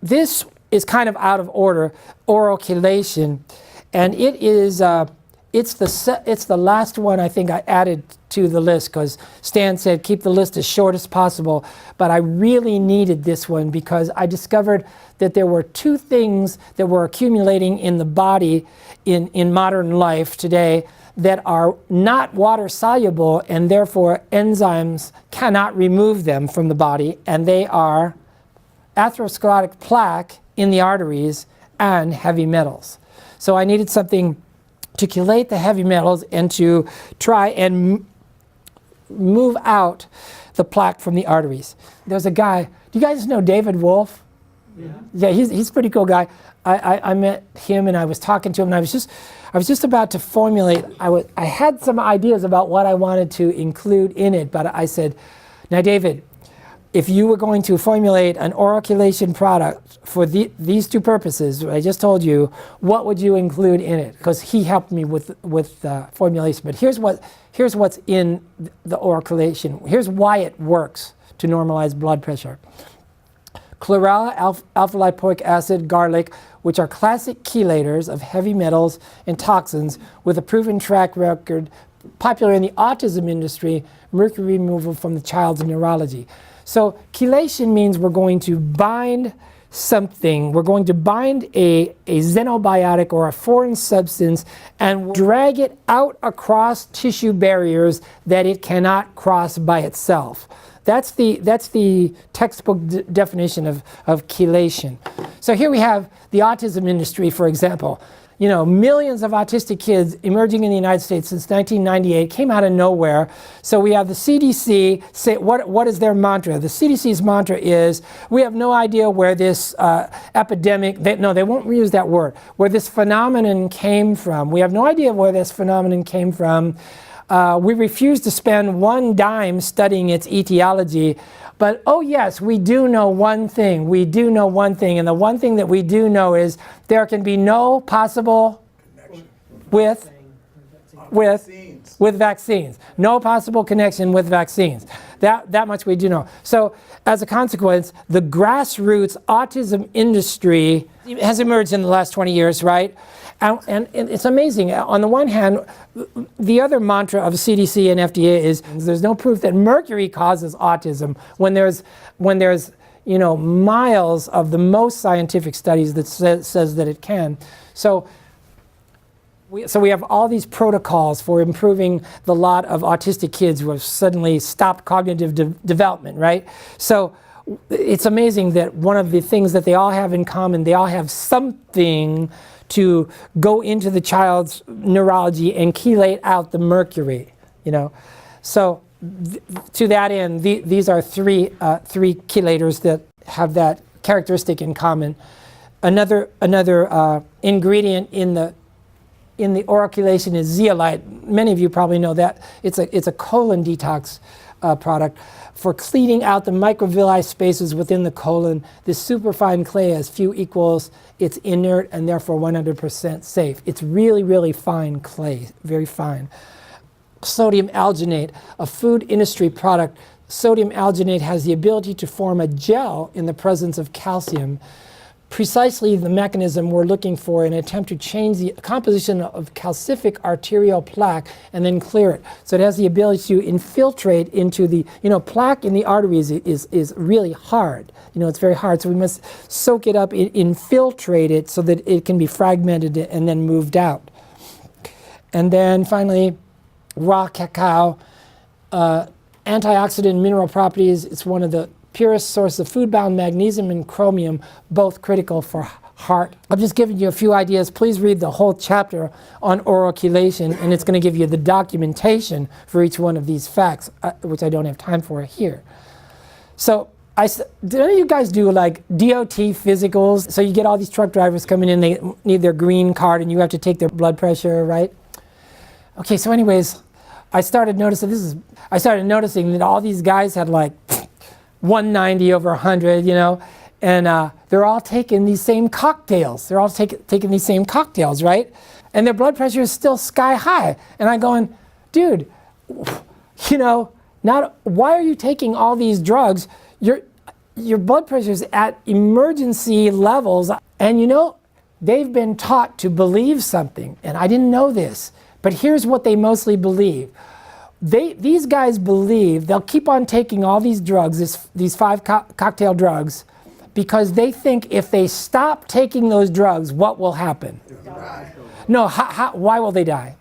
this is kind of out of order, Oral Chelation, and it is it's the last one I think I added to the list because Stan said keep the list as short as possible, but I really needed this one because I discovered that there were two things that were accumulating in the body in modern life today that are not water soluble, and therefore enzymes cannot remove them from the body, and they are atherosclerotic plaque in the arteries and heavy metals. So I needed something to chelate the heavy metals and to try and move out the plaque from the arteries. There's a guy, do you guys know David Wolf? Yeah, he's a pretty cool guy. I met him and I was talking to him, and I was just about to formulate, I had some ideas about what I wanted to include in it, but I said, now David, if you were going to formulate an oral chelation product for these two purposes, I just told you, what would you include in it? Because he helped me with formulation. But here's what's in the oral chelation. Here's why it works to normalize blood pressure. Chlorella, alpha-lipoic acid, garlic, which are classic chelators of heavy metals and toxins with a proven track record, popular in the autism industry, mercury removal from the child's neurology. So chelation means we're going to bind something, we're going to bind a xenobiotic or a foreign substance and drag it out across tissue barriers that it cannot cross by itself. That's the textbook definition of chelation. So here we have the autism industry, for example. You know, millions of autistic kids emerging in the United States since 1998 came out of nowhere. So we have the CDC say, what is their mantra? The CDC's mantra is, we have no idea where this epidemic, they won't use that word, where this phenomenon came from. We have no idea where this phenomenon came from. We refuse to spend one dime studying its etiology. But oh yes, we do know one thing. We do know one thing. And the one thing that we do know is there can be no possible with vaccines. No possible connection with vaccines. That much we do know. So as a consequence, the grassroots autism industry has emerged in the last 20 years, right? And it's amazing. On the one hand, the other mantra of CDC and FDA is there's no proof that mercury causes autism when there's miles of the most scientific studies that says that it can. So we have all these protocols for improving the lot of autistic kids who have suddenly stopped cognitive development, right? So it's amazing that one of the things that they all have in common, they all have something to go into the child's neurology and chelate out the mercury, So to that end, these are three chelators that have that characteristic in common. Another ingredient in the oral chelation is zeolite. Many of you probably know that. It's a colon detox product for cleaning out the microvilli spaces within the colon. This superfine clay has few equals. It's inert and therefore 100% safe. It's really, really fine clay, very fine. Sodium alginate, a food industry product. Sodium alginate has the ability to form a gel in the presence of calcium. Precisely the mechanism we're looking for in an attempt to change the composition of calcific arterial plaque and then clear it. So it has the ability to infiltrate into the, plaque in the arteries is really hard. It's very hard. So we must soak it up, infiltrate it so that it can be fragmented and then moved out. And then finally, raw cacao, antioxidant mineral properties. It's one of the purest source of food-bound magnesium and chromium, both critical for heart. I've just given you a few ideas. Please read the whole chapter on oral chelation, and it's going to give you the documentation for each one of these facts, which I don't have time for here. So, do any of you guys do like DOT physicals? So you get all these truck drivers coming in, they need their green card, and you have to take their blood pressure, right? Okay, so anyways, I started noticing that all these guys had like 190 over 100, and they're all taking these same cocktails. They're all taking these same cocktails, right? And their blood pressure is still sky high. And I'm going, dude, why are you taking all these drugs? your blood pressure is at emergency levels. And you know, they've been taught to believe something, and I didn't know this, but here's what they mostly believe. These guys believe they'll keep on taking all these drugs, these 5 cocktail drugs, because they think if they stop taking those drugs, what will happen? No, why will they die?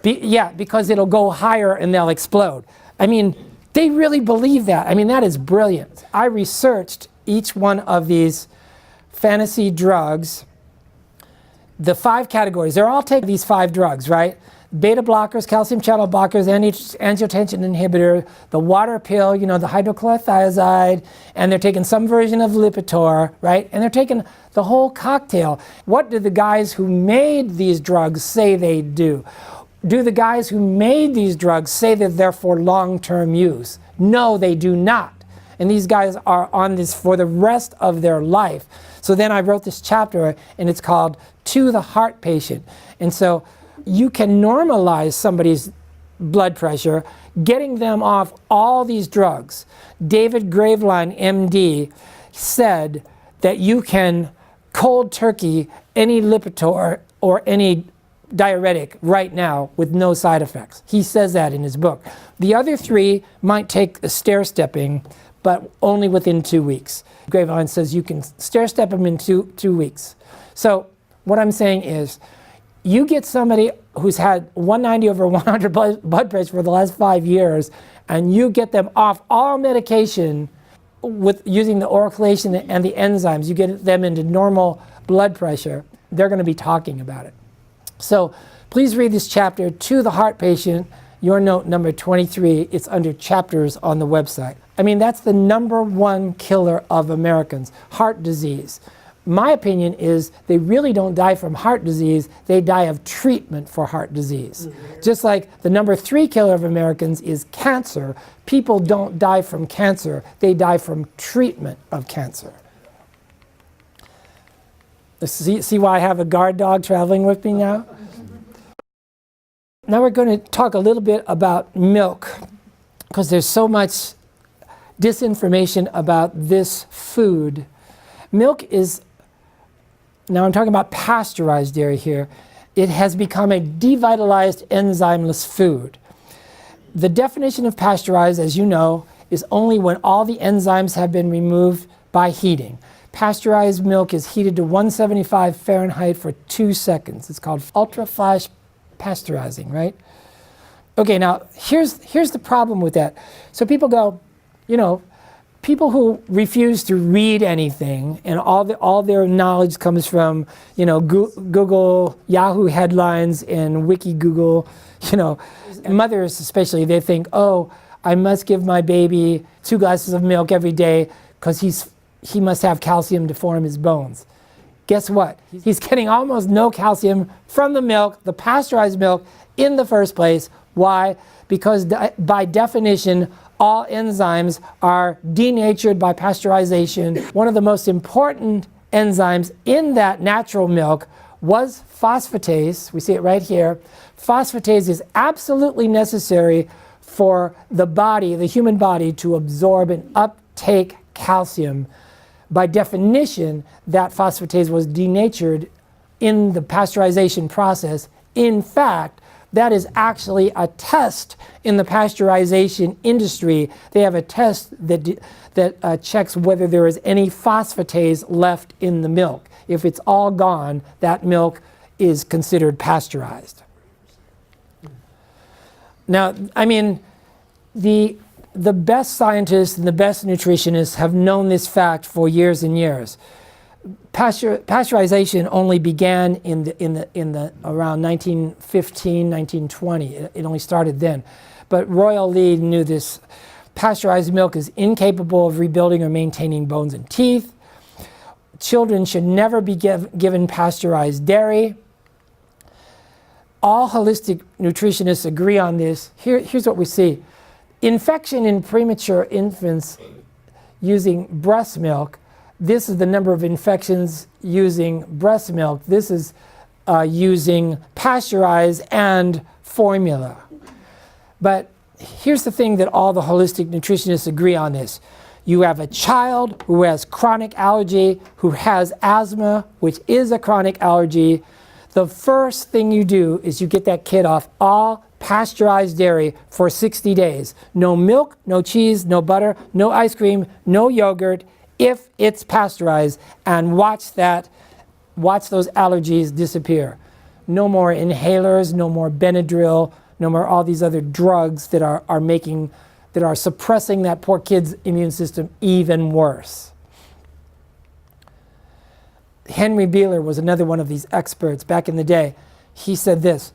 Yeah, because it'll go higher and they'll explode. I mean, they really believe that. I mean, that is brilliant. I researched each one of these fantasy drugs, the 5 categories. They're all taking these 5 drugs, right? Beta blockers, calcium channel blockers, angiotensin inhibitor, the water pill, you know, the hydrochlorothiazide, and they're taking some version of Lipitor, right? And they're taking the whole cocktail. What do the guys who made these drugs say they do? Do the guys who made these drugs say that they're for long-term use? No, they do not. And these guys are on this for the rest of their life. So then I wrote this chapter, and it's called To the Heart Patient. And so you can normalize somebody's blood pressure, getting them off all these drugs. David Graveline, MD, said that you can cold turkey any Lipitor or any diuretic right now with no side effects. He says that in his book. The other 3 might take a stair-stepping, but only within 2 weeks. Graveline says you can stair-step them in two weeks. So what I'm saying is, you get somebody who's had 190 over 100 blood pressure for the last 5 years, and you get them off all medication with using the oral chelation and the enzymes, you get them into normal blood pressure, they're going to be talking about it. So please read this chapter, To the Heart Patient, your note number 23. It's under chapters on the website. I mean, that's the #1 killer of Americans, heart disease. My opinion is they really don't die from heart disease, they die of treatment for heart disease. Just like the #3 killer of Americans is cancer. People don't die from cancer, they die from treatment of cancer. See why I have a guard dog traveling with me now? Now we're going to talk a little bit about milk, because there's so much disinformation about this food. Milk is, now I'm talking about pasteurized dairy here, it has become a devitalized enzymeless food. The definition of pasteurized, as you know, is only when all the enzymes have been removed by heating. Pasteurized milk is heated to 175 Fahrenheit for 2 seconds. It's called ultra-flash pasteurizing, right? Okay, now here's the problem with that. So people go, you know, people who refuse to read anything and all their knowledge comes from, you know, Google, Yahoo headlines and Wiki Google, you know, mothers especially, they think, oh, I must give my baby 2 glasses of milk every day because he must have calcium to form his bones. Guess what? He's getting almost no calcium from the milk, the pasteurized milk, in the first place. Why? Because by definition, all enzymes are denatured by pasteurization. One of the most important enzymes in that natural milk was phosphatase. We see it right here. Phosphatase is absolutely necessary for the body, the human body, to absorb and uptake calcium. By definition, that phosphatase was denatured in the pasteurization process. In fact, that is actually a test in the pasteurization industry. They have a test that checks whether there is any phosphatase left in the milk. If it's all gone, that milk is considered pasteurized. Now, I mean, the best scientists and the best nutritionists have known this fact for years and years. Pasteurization only began in the around 1915, 1920. It only started then. But Royal Lee knew this. Pasteurized milk is incapable of rebuilding or maintaining bones and teeth. Children should never be given pasteurized dairy. All holistic nutritionists agree on this. Here's what we see. Infection in premature infants using breast milk. This is the number of infections using breast milk. This is using pasteurized and formula. But here's the thing that all the holistic nutritionists agree on this. you have a child who has chronic allergy, who has asthma, which is a chronic allergy, the first thing you do is you get that kid off all pasteurized dairy for 60 days. No milk, no cheese, no butter, no ice cream, no yogurt, if it's pasteurized, and watch those allergies disappear. No more inhalers, no more Benadryl, no more all these other drugs that are suppressing that poor kid's immune system even worse. Henry Beeler was another one of these experts back in the day. He said this: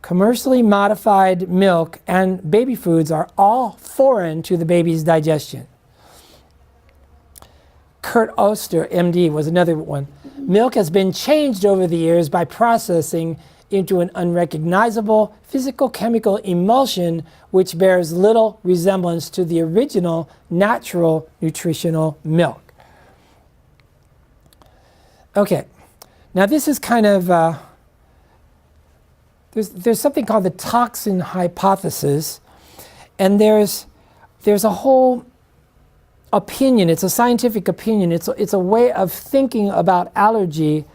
commercially modified milk and baby foods are all foreign to the baby's digestion. Kurt Oster, MD, was another one. Milk has been changed over the years by processing into an unrecognizable physical-chemical emulsion which bears little resemblance to the original natural nutritional milk. Okay, now this is kind of, there's something called the toxin hypothesis, and there's a whole opinion, it's a scientific opinion, it's a way of thinking about allergy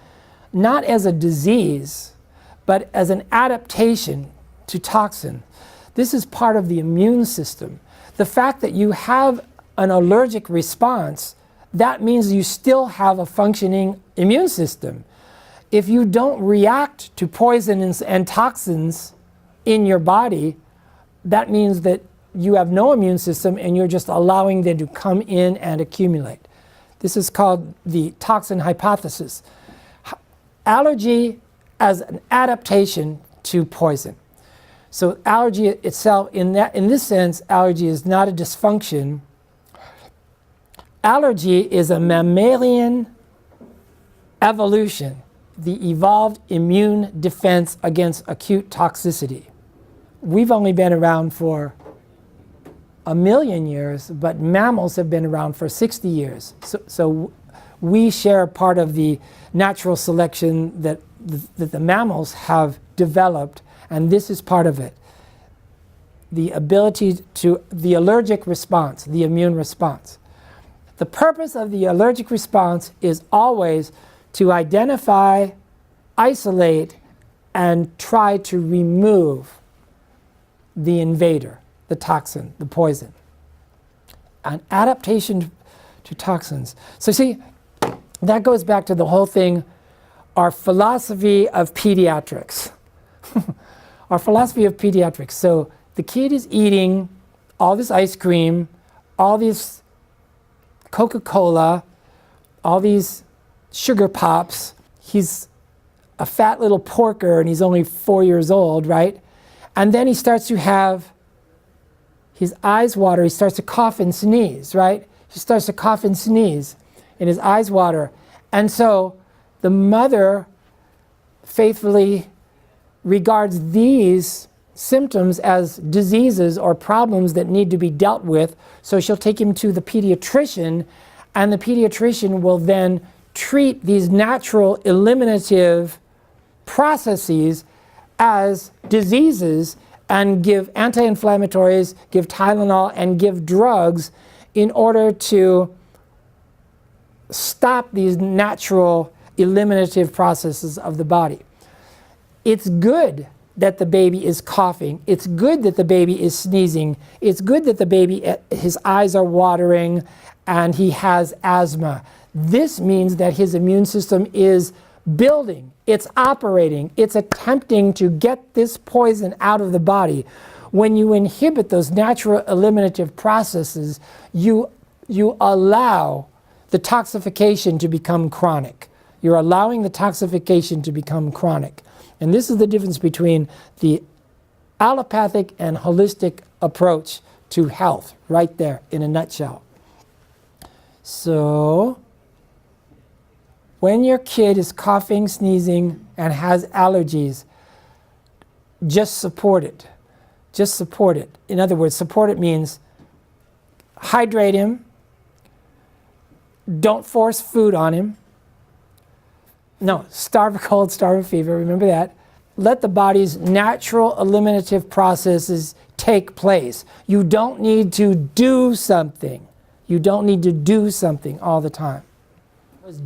not as a disease, but as an adaptation to toxin. This is part of the immune system. The fact that you have an allergic response, that means you still have a functioning immune system. If you don't react to poisons and toxins in your body, that means that you have no immune system and you're just allowing them to come in and accumulate. This is called the toxin hypothesis. Allergy as an adaptation to poison. So allergy itself, in this sense, allergy is not a dysfunction. Allergy is a mammalian evolution, the evolved immune defense against acute toxicity. We've only been around for 1 million years, but mammals have been around for 60 years. So we share part of the natural selection that the mammals have developed, and this is part of it. The ability to, the allergic response, the immune response. The purpose of the allergic response is always to identify, isolate, and try to remove the invader, the toxin, the poison. An adaptation to toxins. So see, that goes back to the whole thing, our philosophy of pediatrics. Our philosophy of pediatrics. So the kid is eating all this ice cream, all this Coca-Cola, all these sugar pops. He's a fat little porker and he's only 4 years old, right? And then he starts to have his eyes water, he starts to cough and sneeze, right? He starts to cough and sneeze and his eyes water. And so the mother faithfully regards these symptoms as diseases or problems that need to be dealt with. So she'll take him to the pediatrician, and the pediatrician will then treat these natural eliminative processes as diseases and give anti-inflammatories, give Tylenol, and give drugs in order to stop these natural eliminative processes of the body. It's good that the baby is coughing. It's good that the baby is sneezing. It's good that the baby, his eyes are watering and he has asthma. This means that his immune system is building, it's operating, it's attempting to get this poison out of the body. When you inhibit those natural eliminative processes, you allow the toxification to become chronic. You're allowing the toxification to become chronic. And this is the difference between the allopathic and holistic approach to health, right there in a nutshell. So, when your kid is coughing, sneezing, and has allergies, just support it. Just support it. In other words, support it means hydrate him, don't force food on him. No, starve a cold, starve a fever, remember that. Let the body's natural eliminative processes take place. You don't need to do something. You don't need to do something all the time.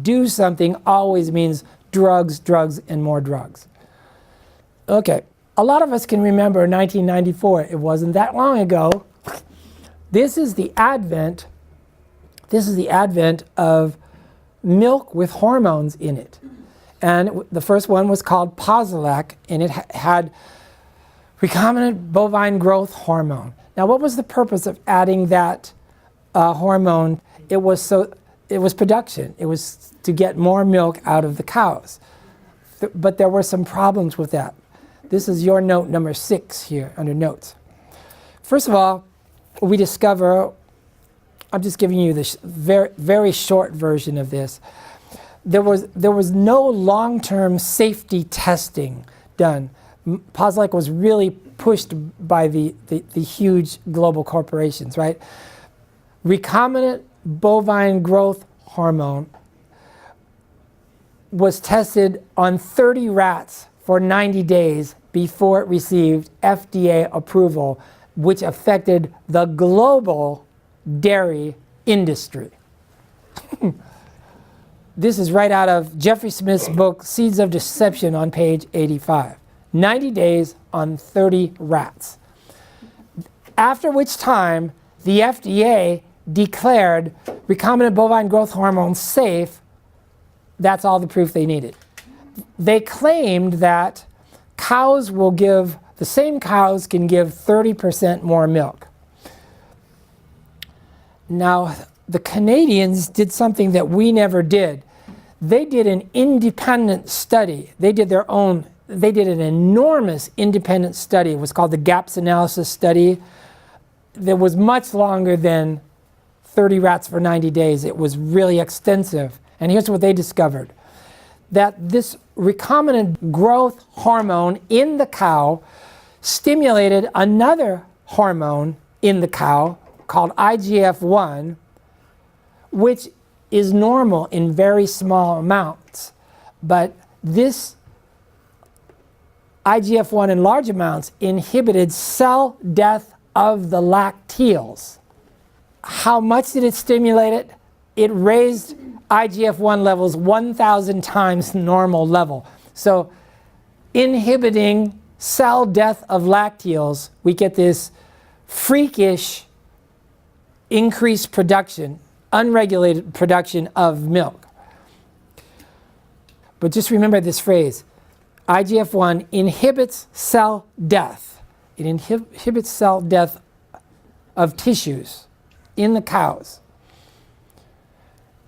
Do something always means drugs, drugs, and more drugs. Okay, a lot of us can remember 1994. It wasn't that long ago. This is the advent of milk with hormones in it. And the first one was called Pasteurized, and it had recombinant bovine growth hormone. Now, what was the purpose of adding that hormone? It was production. It was to get more milk out of the cows. But there were some problems with that. This is your note number 6 here under notes. First of all, we discover, I'm just giving you this very, very short version of this. There was no long-term safety testing done. Pasteurized was really pushed by the huge global corporations, right? Recombinant bovine growth hormone was tested on 30 rats for 90 days before it received FDA approval, which affected the global dairy industry. This is right out of Jeffrey Smith's book, Seeds of Deception, on page 85. 90 days on 30 rats. After which time, the FDA declared recombinant bovine growth hormone safe. That's all the proof they needed. They claimed that the same cows can give 30% more milk. Now, the Canadians did something that we never did. They did an independent study. They did an enormous independent study. It was called the Gaps Analysis Study. That was much longer than 30 rats for 90 days. It was really extensive. And here's what they discovered. That this recombinant growth hormone in the cow stimulated another hormone in the cow called IGF-1, which is normal in very small amounts. But this IGF-1 in large amounts inhibited cell death of the lacteals. How much did it stimulate it? It raised IGF-1 levels 1,000 times normal level. So inhibiting cell death of lacteals, we get this freakish increased production, unregulated production of milk. But just remember this phrase, IGF-1 inhibits cell death. It inhibits cell death of tissues in the cows.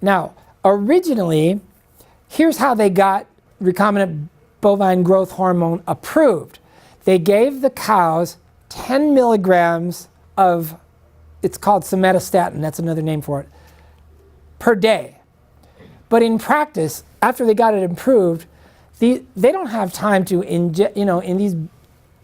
Now, originally, here's how they got recombinant bovine growth hormone approved. They gave the cows 10 milligrams of, it's called somatostatin, that's another name for it, per day. But in practice, after they got it approved, they don't have time to inject, in these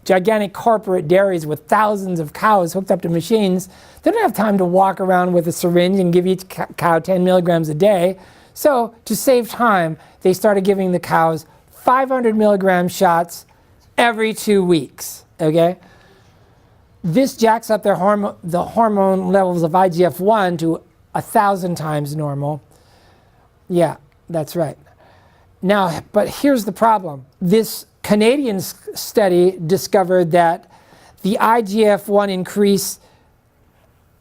gigantic corporate dairies with thousands of cows hooked up to machines, they don't have time to walk around with a syringe and give each cow 10 milligrams a day. So to save time, they started giving the cows 500 milligram shots every 2 weeks, okay? This jacks up the hormone levels of IGF-1 to 1,000 times normal. Yeah, that's right. Now, but here's the problem. This Canadian study discovered that the IGF-1 increase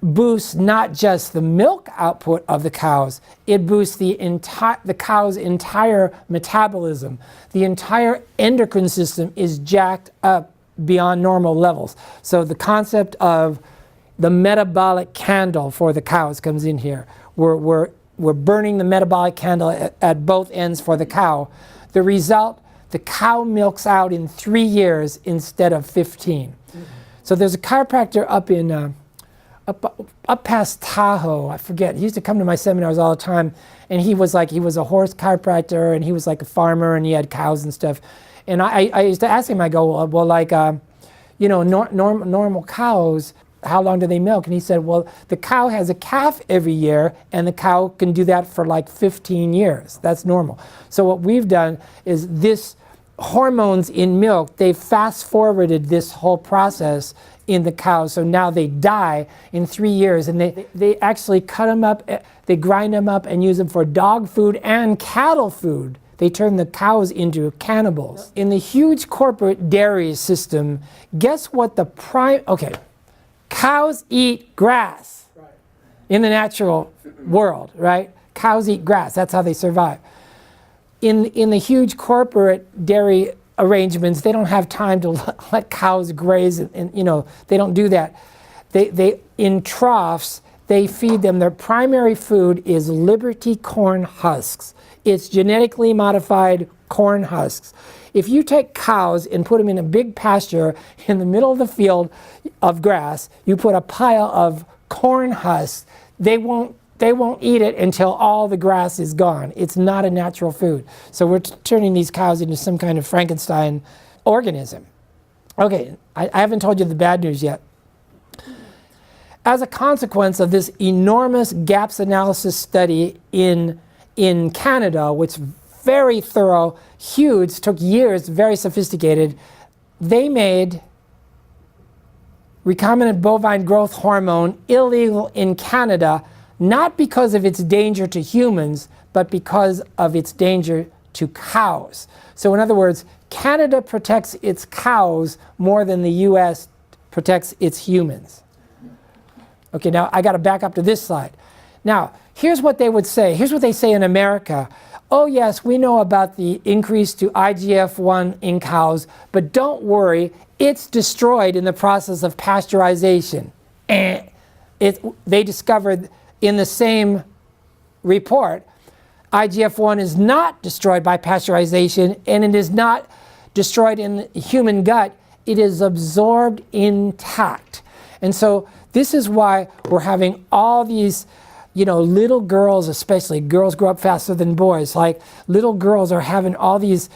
boosts not just the milk output of the cows, it boosts the cow's entire metabolism. The entire endocrine system is jacked up beyond normal levels. So the concept of the metabolic candle for the cows comes in here. We're burning the metabolic candle at both ends for the cow. The result, the cow milks out in 3 years instead of 15. Mm-hmm. So there's a chiropractor up in up past Tahoe, I forget. He used to come to my seminars all the time, and he was a horse chiropractor, and he was like a farmer, and he had cows and stuff. And I used to ask him, I go, well, like, normal cows, how long do they milk? And he said, well, the cow has a calf every year, and the cow can do that for like 15 years. That's normal. So what we've done is this hormones in milk, they fast-forwarded this whole process in the cows, so now they die in 3 years, and they actually cut them up, they grind them up and use them for dog food and cattle food. They turn the cows into cannibals. In the huge corporate dairy system, guess what cows eat grass in the natural world, right? Cows eat grass, that's how they survive. In the huge corporate dairy arrangements, they don't have time to let cows graze, and they don't do that. They in troughs, they feed them, their primary food is Liberty corn husks. It's genetically modified corn husks. If you take cows and put them in a big pasture in the middle of the field of grass, you put a pile of corn husks, they won't eat it until all the grass is gone. It's not a natural food. So we're turning these cows into some kind of Frankenstein organism. Okay, I haven't told you the bad news yet. As a consequence of this enormous gaps analysis study in Canada, which very thorough, huge, took years, very sophisticated, they made recombinant bovine growth hormone illegal in Canada, not because of its danger to humans, but because of its danger to cows. So in other words, Canada protects its cows more than the US protects its humans. Okay, now I got to back up to this slide. Now, here's what they would say. Here's what they say in America. Oh yes, we know about the increase to IGF-1 in cows, but don't worry, it's destroyed in the process of pasteurization. They discovered in the same report, IGF-1 is not destroyed by pasteurization, and it is not destroyed in the human gut. It is absorbed intact. And so this is why we're having all these, little girls, especially girls grow up faster than boys, like little girls are having all these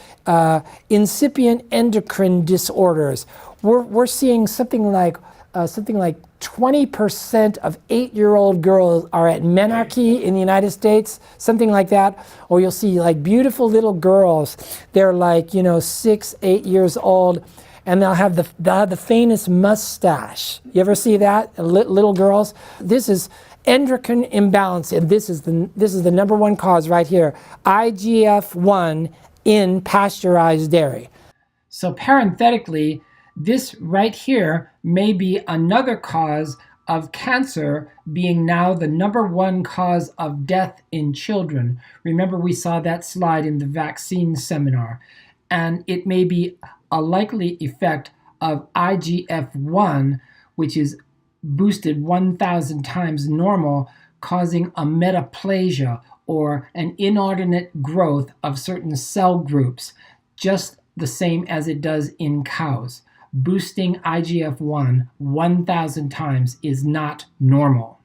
incipient endocrine disorders. We're seeing something like 20% of 8-year-old girls are at menarche in the United States, something like that. Or you'll see like beautiful little girls, they're like 6, 8 years old, and they'll have the faintest mustache. You ever see that? Little girls? This is endocrine imbalance, and this is the number one cause right here, IGF-1 in pasteurized dairy. So parenthetically, this right here may be another cause of cancer, being now the number one cause of death in children. Remember, we saw that slide in the vaccine seminar. And it may be a likely effect of IGF-1, which is boosted 1,000 times normal, causing a metaplasia, or an inordinate growth of certain cell groups, just the same as it does in cows. Boosting IGF-1 1,000 times is not normal.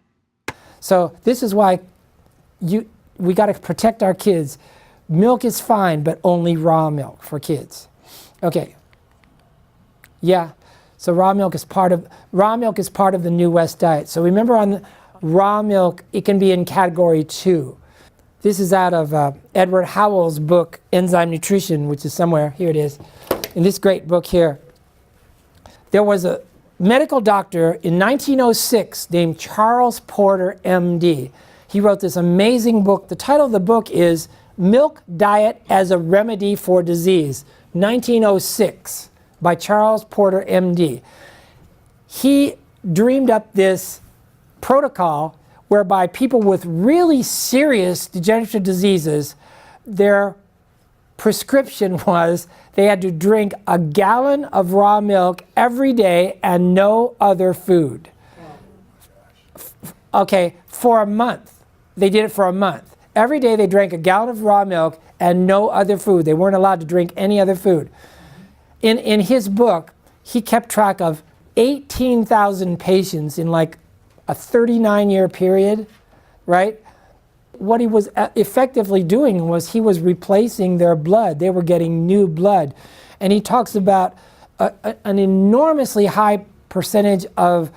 So this is why we got to protect our kids. Milk is fine, but only raw milk for kids. Okay. Yeah. So raw milk is part of the New West diet. So remember, on the raw milk, it can be in category 2. This is out of Edward Howell's book, Enzyme Nutrition, which is somewhere. Here it is. In this great book here. There was a medical doctor in 1906 named Charles Porter, MD. He wrote this amazing book. The title of the book is Milk Diet as a Remedy for Disease, 1906, by Charles Porter, MD. He dreamed up this protocol whereby people with really serious degenerative diseases, their prescription was they had to drink a gallon of raw milk every day and no other food. Okay, for a month. They did it for a month. Every day they drank a gallon of raw milk and no other food. They weren't allowed to drink any other food. In his book, he kept track of 18,000 patients in like a 39-year period, right? What he was effectively doing was he was replacing their blood. They were getting new blood. And he talks about an enormously high percentage of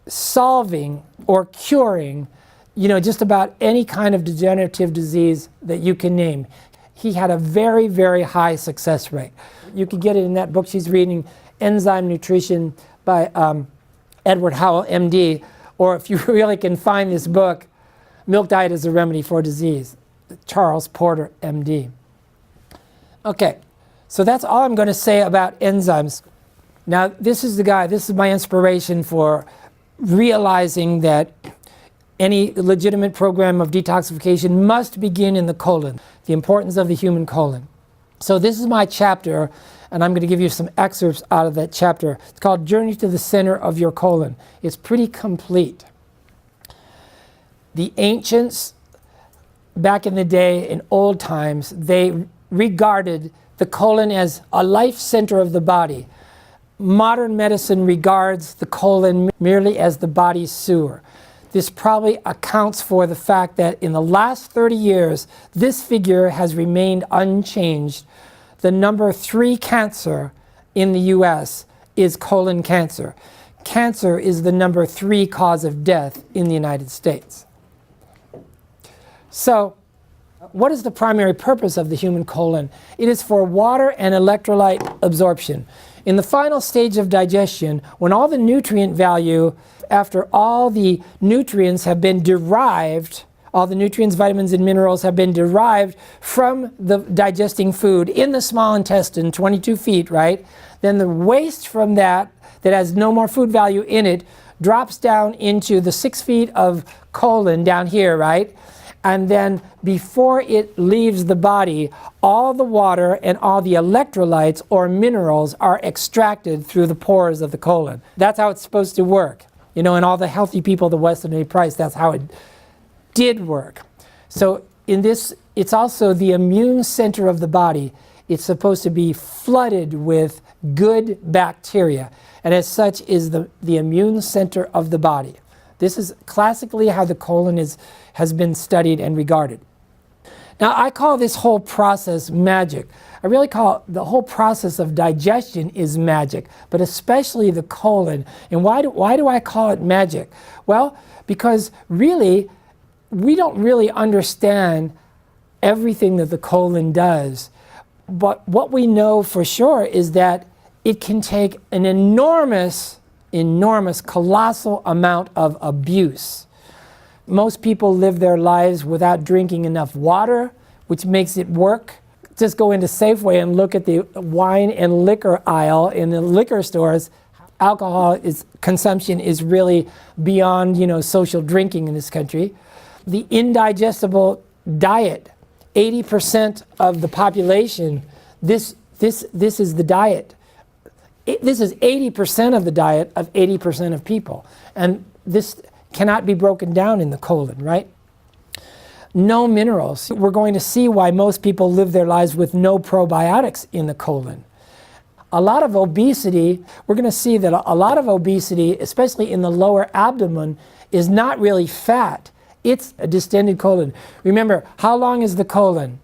solving or curing, just about any kind of degenerative disease that you can name. He had a very, very high success rate. You can get it in that book she's reading, Enzyme Nutrition by Edward Howell, MD, or if you really can find this book, Milk Diet is a Remedy for Disease, Charles Porter, MD. Okay, so that's all I'm going to say about enzymes. Now, this is my inspiration for realizing that any legitimate program of detoxification must begin in the colon, the importance of the human colon. So this is my chapter, and I'm going to give you some excerpts out of that chapter. It's called Journey to the Center of Your Colon. It's pretty complete. The ancients, back in the day, in old times, they regarded the colon as a life center of the body. Modern medicine regards the colon merely as the body's sewer. This probably accounts for the fact that in the last 30 years, this figure has remained unchanged. The number 3 cancer in the US is colon cancer. Cancer is the number 3 cause of death in the United States. So, what is the primary purpose of the human colon? It is for water and electrolyte absorption. In the final stage of digestion, when all the nutrient value, after all the nutrients have been derived, all the nutrients, vitamins, and minerals have been derived from the digesting food in the small intestine, 22 feet, right? Then the waste from that has no more food value in it, drops down into the 6 feet of colon down here, right? And then before it leaves the body, all the water and all the electrolytes or minerals are extracted through the pores of the colon. That's how it's supposed to work. You know, and all the healthy people, the Western Price, that's how it did work. So in this, it's also the immune center of the body. It's supposed to be flooded with good bacteria, and as such is the immune center of the body. This is classically how the colon has been studied and regarded. Now, I call this whole process magic. I really call the whole process of digestion is magic, but especially the colon. And why do I call it magic? Well, because really, we don't really understand everything that the colon does. But what we know for sure is that it can take an enormous, colossal amount of abuse. Most people live their lives without drinking enough water, which makes it work. Just go into Safeway and look at the wine and liquor aisle in the liquor stores. Alcohol consumption is really beyond, social drinking in this country. The indigestible diet, 80% of the population, this is the diet. This is 80% of the diet of 80% of people. And this cannot be broken down in the colon, right? No minerals. We're going to see why most people live their lives with no probiotics in the colon. A lot of obesity, we're going to see that a lot of obesity, especially in the lower abdomen, is not really fat. It's a distended colon. Remember, how long is the colon?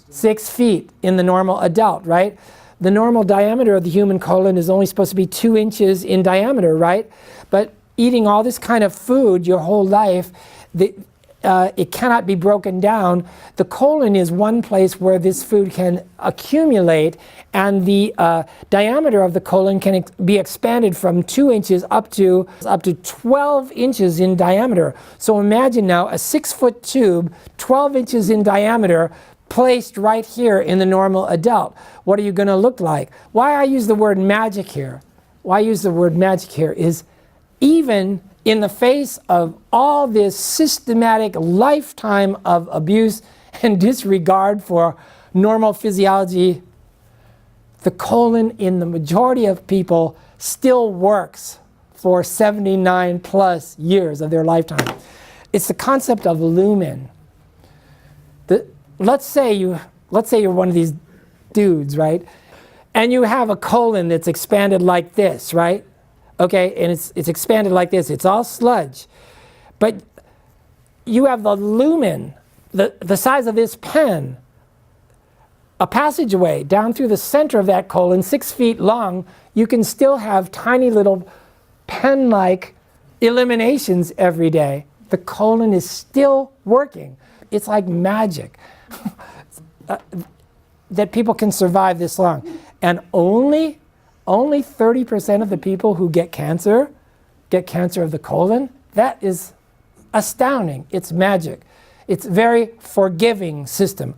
6 feet in the normal adult, right? The normal diameter of the human colon is only supposed to be 2 inches in diameter, right? But eating all this kind of food your whole life, it cannot be broken down. The colon is one place where this food can accumulate, and the diameter of the colon can be expanded from 2 inches up to 12 inches in diameter. So imagine now a 6-foot tube, 12 inches in diameter, placed right here in the normal adult. What are you going to look like? Why I use the word magic here? Why I use the word magic here is even in the face of all this systematic lifetime of abuse and disregard for normal physiology, the colon in the majority of people still works for 79 plus years of their lifetime. It's the concept of lumen. Let's say you're one of these dudes, right? And you have a colon that's expanded like this, right? Okay, and it's expanded like this. It's all sludge. But you have the lumen, the size of this pen, a passageway down through the center of that colon, 6 feet long. You can still have tiny little pen-like eliminations every day. The colon is still working. It's like magic that people can survive this long. And only only 30% of the people who get cancer of the colon. That is astounding. It's magic. It's a very forgiving system,